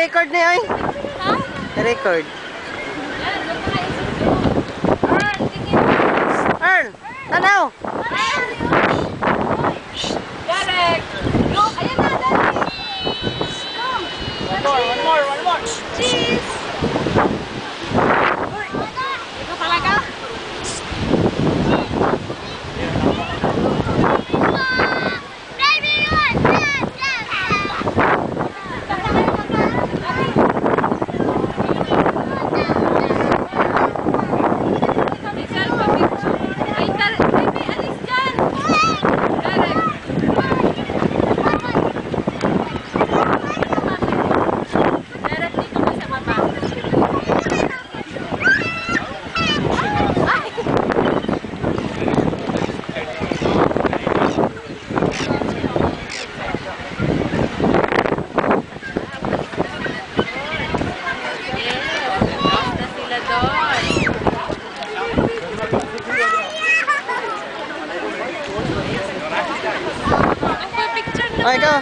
record na yun. Ha? Record. Earl! Tanaw! Derek! Go! Ayan na, Derek! One more. Cheese! Ito talaga? Ay, ikaw,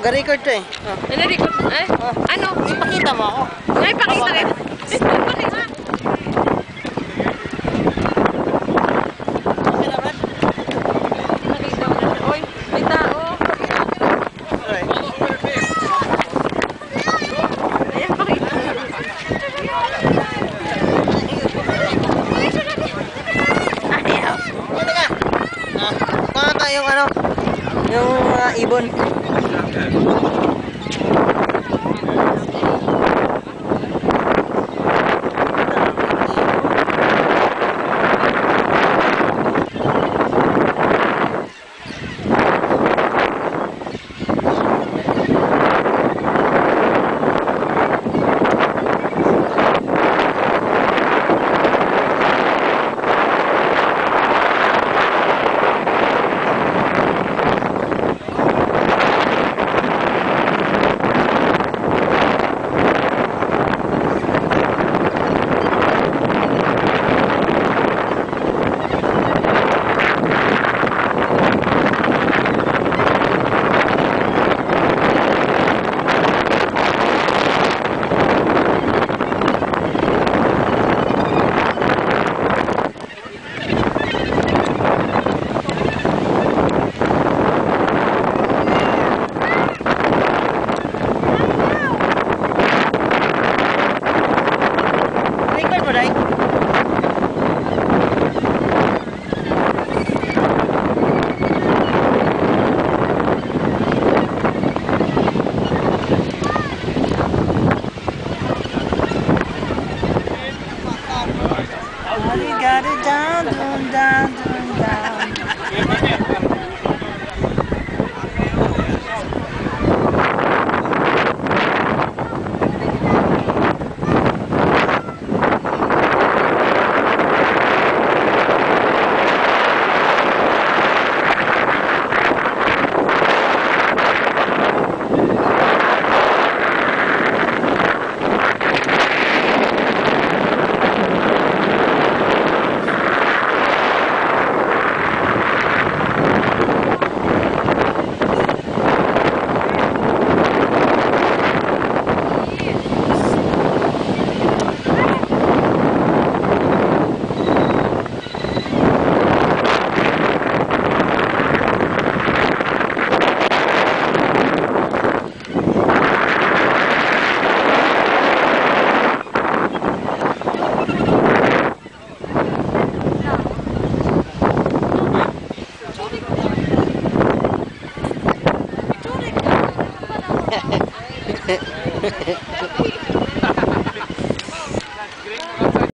ga-record to eh. Ano-record? Eh? Ano? Ipakita mo ako. Ay, pakita rin. Pakita. Oy, may tao. Ayan, pakita. Ayaw. Ano ka? Mga tayong ano? Yung mga ibon. Got it down. Hehehe